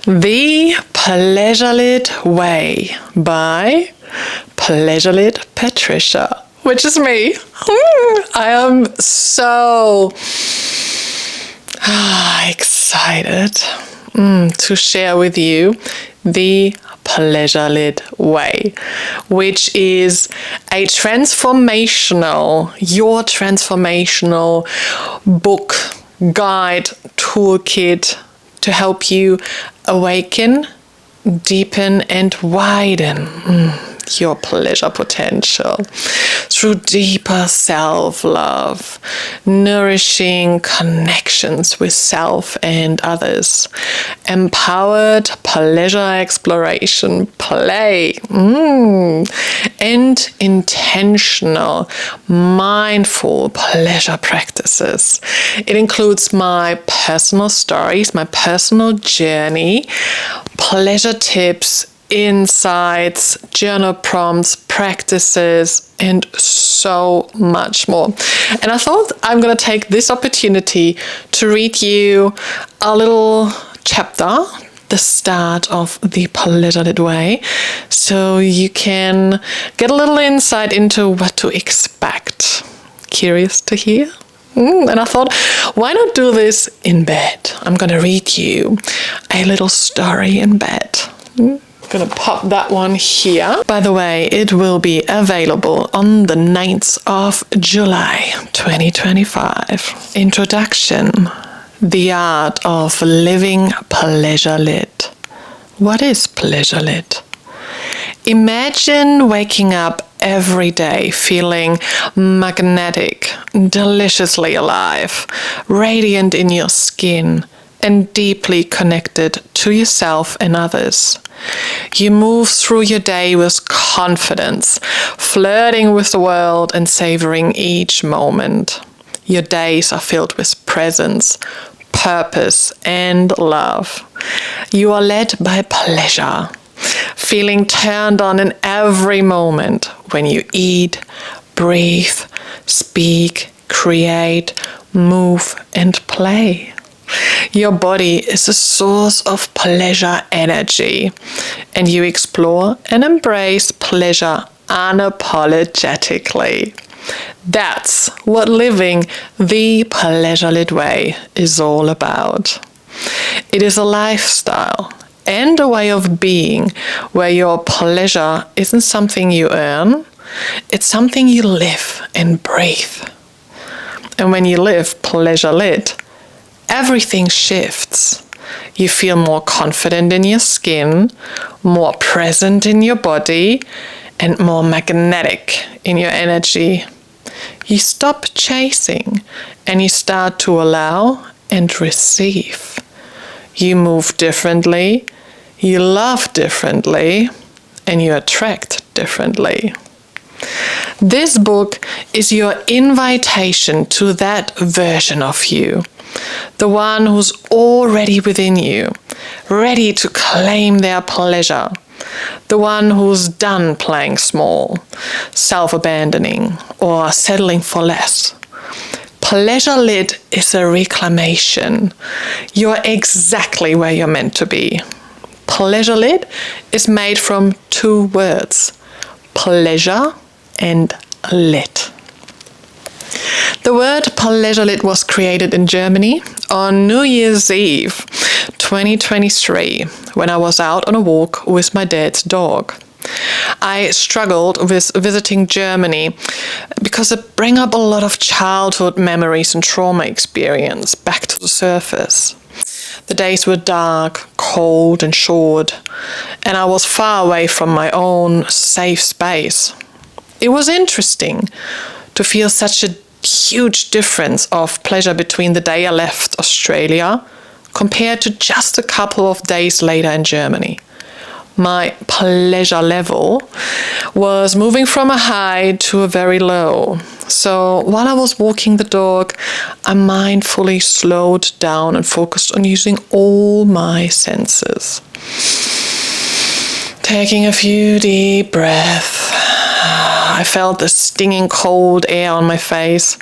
The Pleasurelit Way by Pleasurelit Patricia, which is me. I am so excited to share with you the Pleasurelit Way, which is your transformational book, guide, toolkit to help you awaken, deepen, and widen your pleasure potential through deeper self-love, nourishing connections with self and others, empowered pleasure exploration, play, and intentional, mindful pleasure practices. It includes my personal stories, my personal journey, pleasure tips, insights, journal prompts, practices, and so much more. And I thought I'm going to take this opportunity to read you a little chapter, the start of the Pleasurelit Way, so you can get a little insight into what to expect. Curious to hear? And I thought, why not do this in bed? I'm going to read you a little story in bed. Gonna pop that one here. By the way, it will be available on the 9th of July 2025. Introduction: The art of living pleasurelit. What is pleasurelit? Imagine waking up every day feeling magnetic, deliciously alive, radiant in your skin, and deeply connected to yourself and others. You move through your day with confidence, flirting with the world and savoring each moment. Your days are filled with presence, purpose, and love. You are led by pleasure, feeling turned on in every moment when you eat, breathe, speak, create, move, and play. Your body is a source of pleasure energy, and you explore and embrace pleasure unapologetically. That's what living the Pleasurelit Way is all about. It is a lifestyle and a way of being where your pleasure isn't something you earn, it's something you live and breathe. And when you live pleasure-lit, everything shifts. You feel more confident in your skin, more present in your body, and more magnetic in your energy. You stop chasing and you start to allow and receive. You move differently, you love differently, and you attract differently. This book is your invitation to that version of you. The one who's already within you, ready to claim their pleasure. The one who's done playing small, self-abandoning, or settling for less. Pleasurelit is a reclamation. You're exactly where you're meant to be. Pleasurelit is made from two words: pleasure and lit. The word Pleasurelit was created in Germany on New Year's Eve 2023 when I was out on a walk with my dad's dog. I struggled with visiting Germany because it brings up a lot of childhood memories and trauma experience back to the surface. The days were dark, cold, and short, and I was far away from my own safe space. It was interesting to feel such a huge difference of pleasure between the day I left Australia compared to just a couple of days later in Germany. My pleasure level was moving from a high to a very low. So while I was walking the dog, I mindfully slowed down and focused on using all my senses. Taking a few deep breaths, I felt the stinging cold air on my face,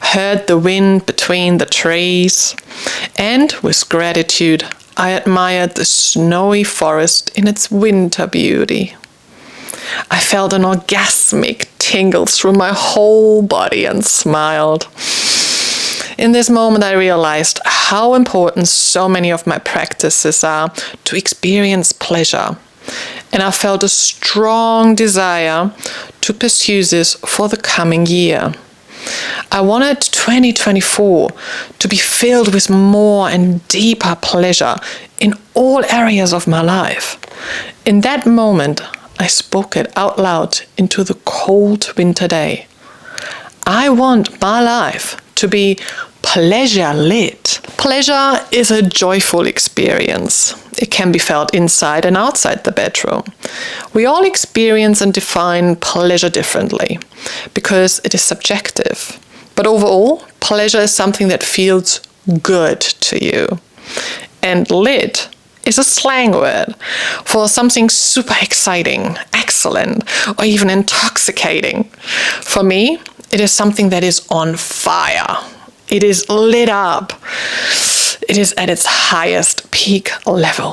heard the wind between the trees, and with gratitude, I admired the snowy forest in its winter beauty. I felt an orgasmic tingle through my whole body and smiled. In this moment, I realized how important so many of my practices are to experience pleasure. And I felt a strong desire to pursue this for the coming year. I wanted 2024 to be filled with more and deeper pleasure in all areas of my life. In that moment, I spoke it out loud into the cold winter day. I want my life to be pleasure-lit. Pleasure is a joyful experience. It can be felt inside and outside the bedroom. We all experience and define pleasure differently because it is subjective. But overall, pleasure is something that feels good to you. And lit is a slang word for something super exciting, excellent, or even intoxicating. For me, it is something that is on fire. It is lit up. It is at its highest peak level.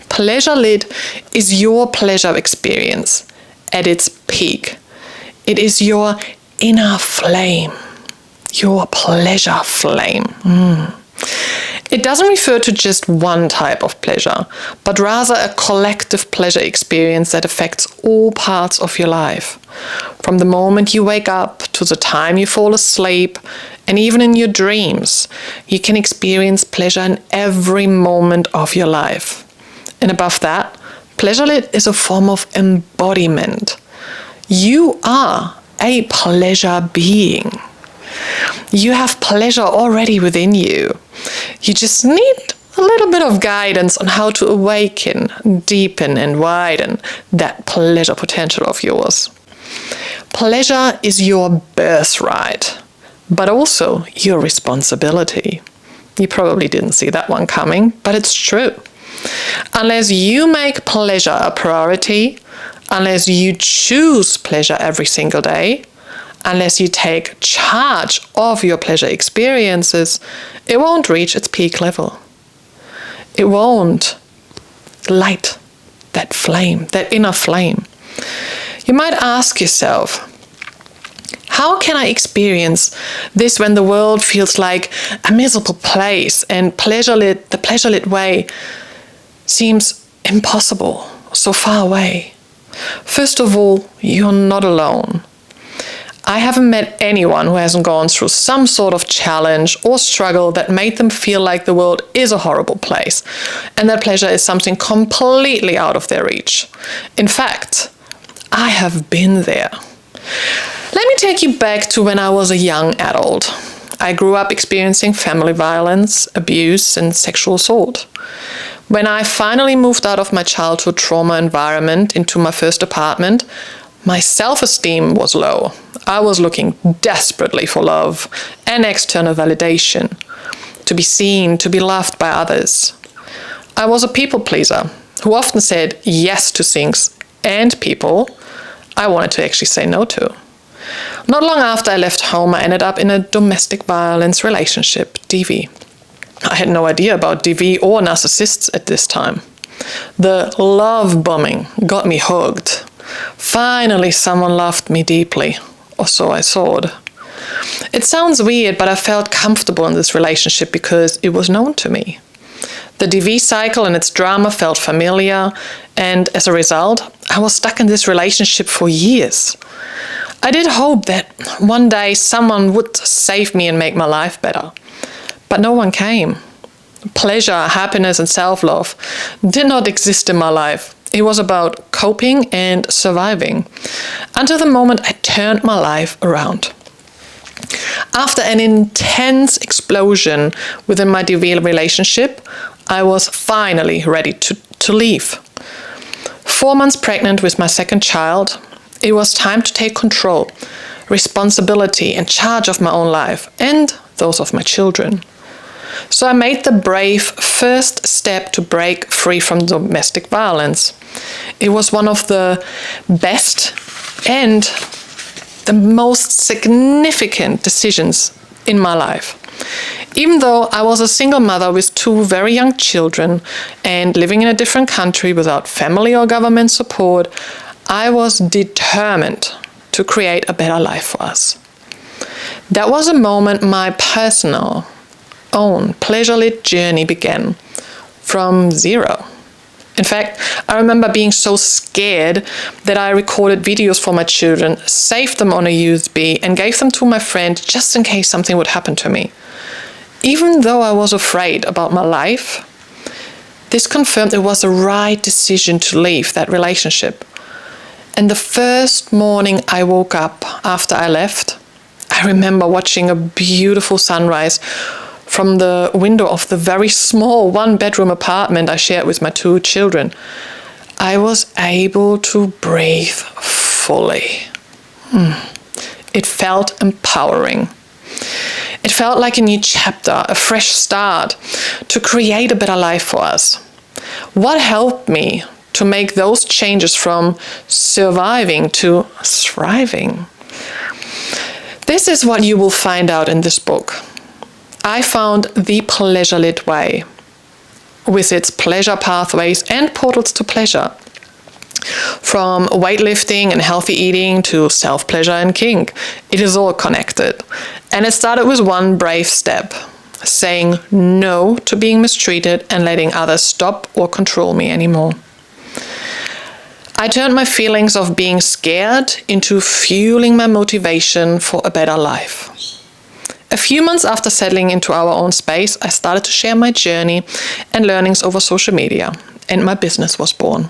Pleasurelit is your pleasure experience at its peak. It is your inner flame, your pleasure flame. It doesn't refer to just one type of pleasure, but rather a collective pleasure experience that affects all parts of your life. From the moment you wake up to the time you fall asleep, and even in your dreams, you can experience pleasure in every moment of your life. And above that, Pleasurelit is a form of embodiment. You are a pleasure being. You have pleasure already within you. You just need a little bit of guidance on how to awaken, deepen, and widen that pleasure potential of yours. Pleasure is your birthright, but also your responsibility. You probably didn't see that one coming, but it's true. Unless you make pleasure a priority, unless you choose pleasure every single day, unless you take charge of your pleasure experiences, it won't reach its peak level. It won't light that flame, that inner flame. You might ask yourself, how can I experience this when the world feels like a miserable place and the Pleasurelit way seems impossible, so far away? First of all, you're not alone. I haven't met anyone who hasn't gone through some sort of challenge or struggle that made them feel like the world is a horrible place and that pleasure is something completely out of their reach. In fact, I have been there. Let me take you back to when I was a young adult. I grew up experiencing family violence, abuse, and sexual assault. When I finally moved out of my childhood trauma environment into my first apartment, my self-esteem was low. I was looking desperately for love and external validation, to be seen, to be loved by others. I was a people pleaser who often said yes to things and people I wanted to actually say no to. Not long after I left home, I ended up in a domestic violence relationship, DV. I had no idea about DV or narcissists at this time. The love bombing got me hooked. Finally, someone loved me deeply, or so I thought. It sounds weird, but I felt comfortable in this relationship because it was known to me. The DV cycle and its drama felt familiar, and as a result, I was stuck in this relationship for years. I did hope that one day someone would save me and make my life better, but no one came. Pleasure, happiness, and self-love did not exist in my life. It was about coping and surviving, until the moment I turned my life around. After an intense explosion within my DV relationship, I was finally ready to leave. 4 months pregnant with my second child, it was time to take control, responsibility, and charge of my own life and those of my children. So I made the brave first step to break free from domestic violence. It was one of the best and the most significant decisions in my life. Even though I was a single mother with 2 very young children and living in a different country without family or government support, I was determined to create a better life for us. That was a moment my personal, own Pleasurelit journey began from zero. In fact, I remember being so scared that I recorded videos for my children, saved them on a USB, and gave them to my friend just in case something would happen to me. Even though I was afraid about my life, this confirmed it was the right decision to leave that relationship. And the first morning I woke up after I left, I remember watching a beautiful sunrise from the window of the very small 1-bedroom apartment I shared with my 2 children. I was able to breathe fully. It felt empowering. It felt like a new chapter, a fresh start to create a better life for us. What helped me to make those changes from surviving to thriving? This is what you will find out in this book. I found the Pleasurelit Way, with its pleasure pathways and portals to pleasure. From weightlifting and healthy eating to self-pleasure and kink, it is all connected. And it started with one brave step, saying no to being mistreated and letting others stop or control me anymore. I turned my feelings of being scared into fueling my motivation for a better life. A few months after settling into our own space, I started to share my journey and learnings over social media, and my business was born.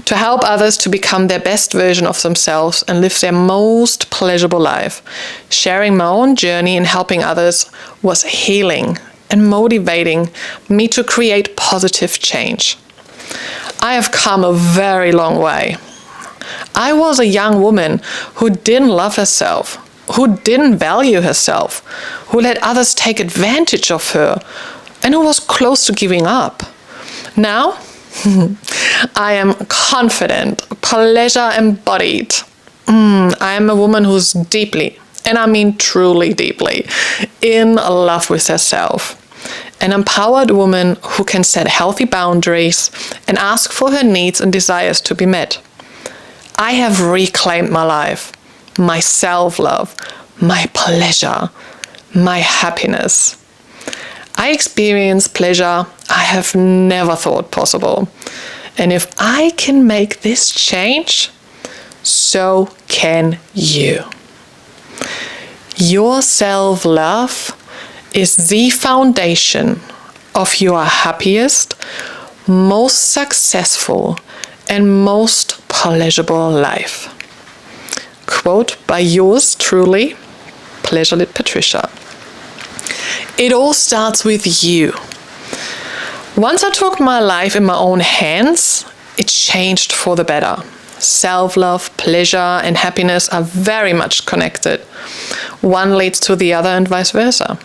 To help others to become their best version of themselves and live their most pleasurable life, sharing my own journey and helping others was healing and motivating me to create positive change. I have come a very long way. I was a young woman who didn't love herself, who didn't value herself, who let others take advantage of her, and who was close to giving up. Now, I am confident, pleasure embodied. I am a woman who's deeply, and I mean truly deeply, in love with herself. An empowered woman who can set healthy boundaries and ask for her needs and desires to be met. I have reclaimed my life, my self-love, my pleasure, my happiness. I experience pleasure I have never thought possible. And if I can make this change, so can you. Your self-love is the foundation of your happiest, most successful, and most pleasurable life. Quote by yours truly, Pleasurelit Patricia. It all starts with you. Once I took my life in my own hands, it changed for the better. Self-love, pleasure, and happiness are very much connected. One leads to the other and vice versa.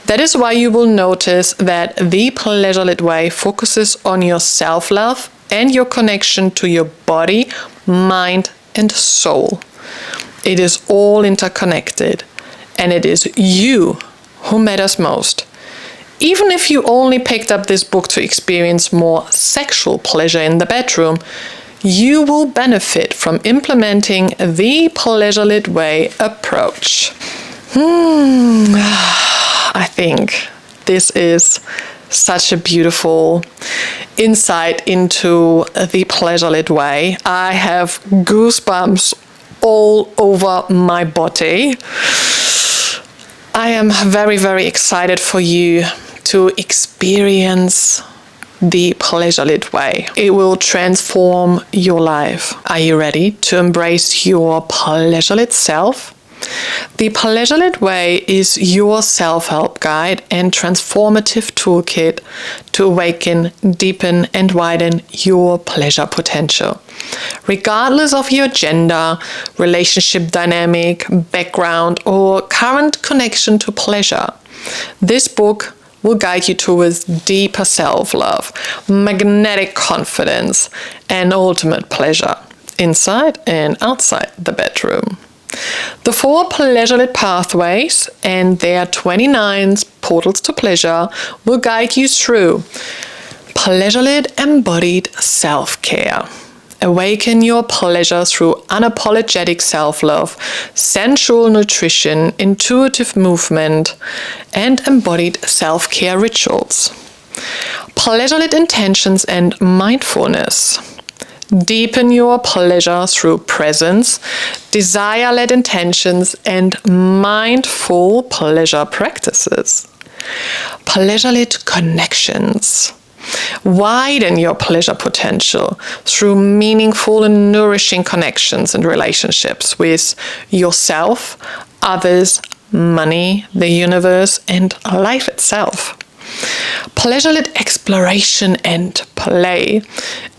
That is why you will notice that the Pleasurelit Way focuses on your self-love and your connection to your body, mind, and soul. It is all interconnected, and it is you who matters most. Even if you only picked up this book to experience more sexual pleasure in the bedroom, you will benefit from implementing the Pleasurelit Way approach. I think this is such a beautiful insight into the Pleasurelit Way. I have goosebumps all over my body. I am very, very excited for you to experience the Pleasurelit Way. It will transform your life. Are you ready to embrace your pleasurelit self? The Pleasurelit Way is your self-help guide and transformative toolkit to awaken, deepen, and widen your pleasure potential. Regardless of your gender, relationship dynamic, background, or current connection to pleasure, this book will guide you towards deeper self-love, magnetic confidence, and ultimate pleasure, inside and outside the bedroom. The 4 Pleasurelit pathways and their 29 portals to pleasure will guide you through Pleasurelit embodied self-care. Awaken your pleasure through unapologetic self-love, sensual nutrition, intuitive movement, and embodied self-care rituals. Pleasurelit intentions and mindfulness. Deepen your pleasure through presence, desire-led intentions, and mindful pleasure practices. Pleasurelit connections. Widen your pleasure potential through meaningful and nourishing connections and relationships with yourself, others, money, the universe, and life itself. Pleasurelit exploration and play.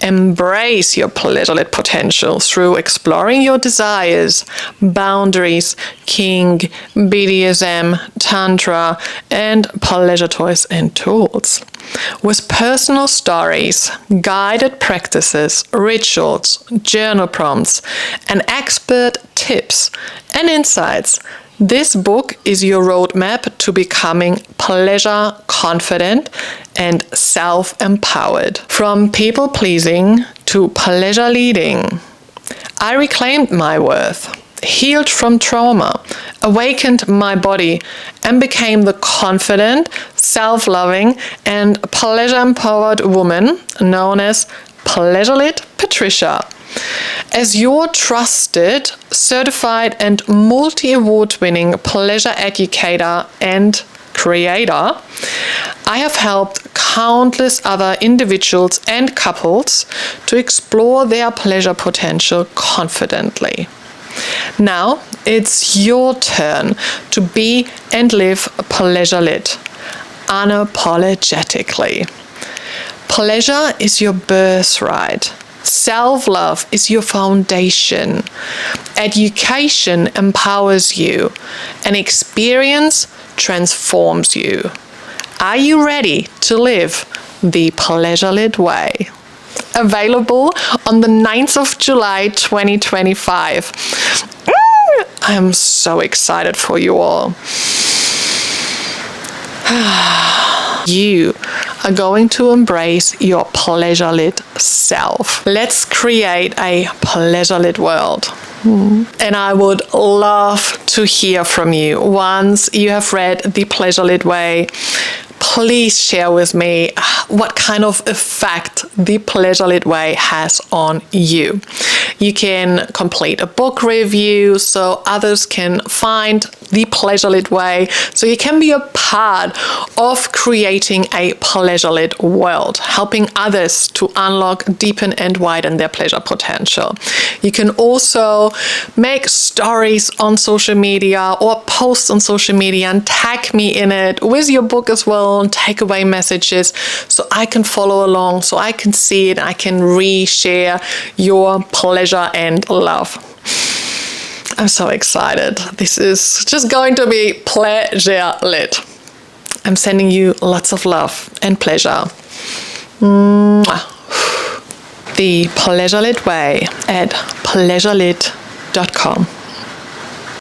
Embrace your pleasurelit potential through exploring your desires, boundaries, kink, BDSM, tantra, and pleasure toys and tools. With personal stories, guided practices, rituals, journal prompts, and expert tips and insights, this book is your roadmap to becoming pleasure confident and self-empowered. From people-pleasing to pleasure leading, I reclaimed my worth, healed from trauma, awakened my body, and became the confident, self-loving, and pleasure-empowered woman known as Pleasurelit Patricia. As your trusted, certified, and multi-award winning pleasure educator and creator, I have helped countless other individuals and couples to explore their pleasure potential confidently. Now it's your turn to be and live pleasurelit, unapologetically. Pleasure is your birthright. Self-love is your foundation. Education empowers you, and experience transforms you. Are you ready to live the Pleasurelit Way? Available on the 9th of July 2025. I'm so excited for you all. You are going to embrace your pleasurelit self. Let's create a pleasurelit world. And I would love to hear from you. Once you have read The Pleasurelit Way, please share with me what kind of effect The Pleasurelit Way has on you. You can complete a book review so others can find The Pleasurelit Way, so you can be a part of creating a pleasurelit world, helping others to unlock, deepen, and widen their pleasure potential. You can also make stories on social media or posts on social media and tag me in it with your book as well, and takeaway messages so I can follow along, so I can see it, I can reshare your pleasure and love. I'm so excited. This is just going to be pleasure lit. I'm sending you lots of love and pleasure. The Pleasurelit Way at pleasurelit.com.